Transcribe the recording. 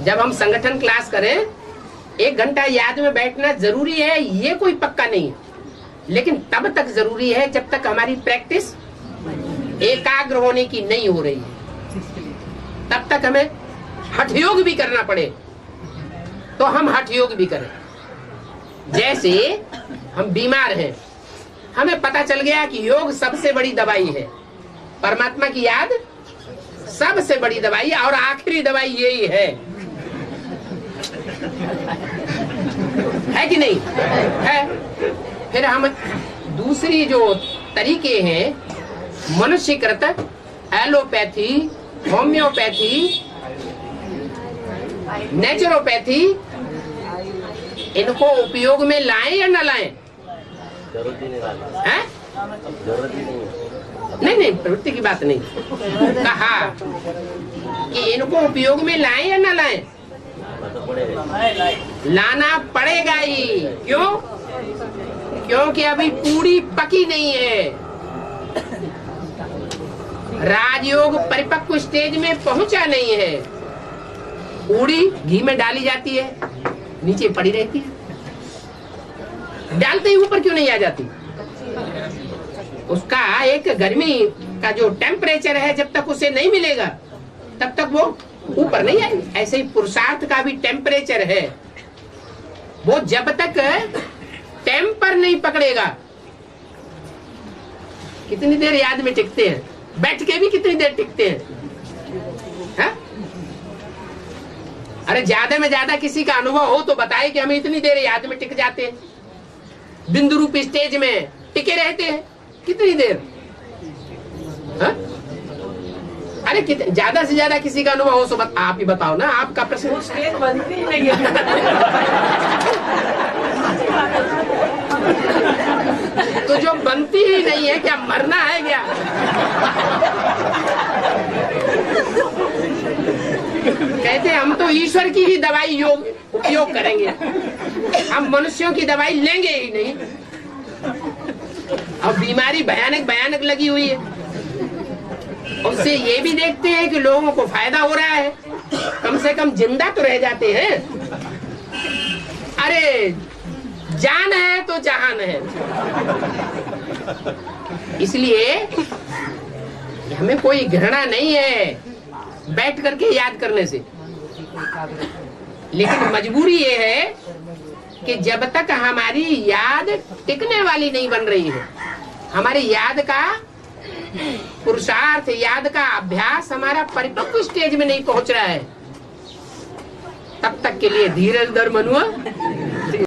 जब हम संगठन क्लास करें 1 घंटा याद में बैठना जरूरी है, ये कोई पक्का नहीं है, लेकिन तब तक जरूरी है जब तक हमारी प्रैक्टिस एकाग्र होने की नहीं हो रही है। तब तक हमें हठ योग भी करना पड़े तो हम हठ योग भी करें। जैसे हम बीमार हैं, हमें पता चल गया कि योग सबसे बड़ी दवाई है, परमात्मा की याद सबसे बड़ी दवाई और आखिरी दवाई यही है कि नहीं है? फिर हम दूसरी जो तरीके हैं, मनुष्यकृत, एलोपैथी, होम्योपैथी, नेचुरोपैथी, इनको उपयोग में लाएं या न लाएं? जरूरत ही नहीं है? जरूरत ही नहीं है। नहीं, प्रवृत्ति की बात नहीं, कहा कि इनको उपयोग में लाएं या न लाएं? लाना पड़ेगा ही। क्यों? क्योंकि अभी पूरी पकी नहीं है। राजयोग परिपक्व स्टेज में पहुंचा नहीं है। पूरी घी में डाली जाती है, नीचे पड़ी रहती है, डालते ही ऊपर क्यों नहीं आ जाती? उसका एक गर्मी का जो टेम्परेचर है, जब तक उसे नहीं मिलेगा तब तक वो ऊपर नहीं आएगी। ऐसे ही पुरुषार्थ का भी टेम्परेचर है, वो जब तक टेम्पर नहीं पकड़ेगा। कितनी देर याद में टिकते हैं? बैठ के भी कितनी देर टिकते हैं? हा? अरे ज्यादा में ज्यादा किसी का अनुभव हो तो बताए कि हम इतनी देर याद में टिक जाते हैं, बिंदु रूप स्टेज में टिके रहते हैं। कितनी देर? हा? अरे ज्यादा से ज्यादा किसी का अनुभव हो तो आप ही बताओ ना, आपका प्रश्न। स्टेज बनती ही नहीं है। तो जो बनती ही नहीं है, क्या मरना है क्या? कहते हम तो ईश्वर की ही दवाई उपयोग करेंगे, हम मनुष्यों की दवाई लेंगे ही नहीं। अब बीमारी भयानक भयानक लगी हुई है, उससे ये भी देखते हैं कि लोगों को फायदा हो रहा है, कम से कम जिंदा तो रह जाते हैं। अरे जान है तो जहान है। इसलिए हमें कोई घृणा नहीं है बैठ करके याद करने से, लेकिन मजबूरी ये है कि जब तक हमारी याद टिकने वाली नहीं बन रही है, हमारी याद का पुरुषार्थ, याद का अभ्यास हमारा परिपक्व स्टेज में नहीं पहुंच रहा है, तब तक के लिए धीरज धर मनुआ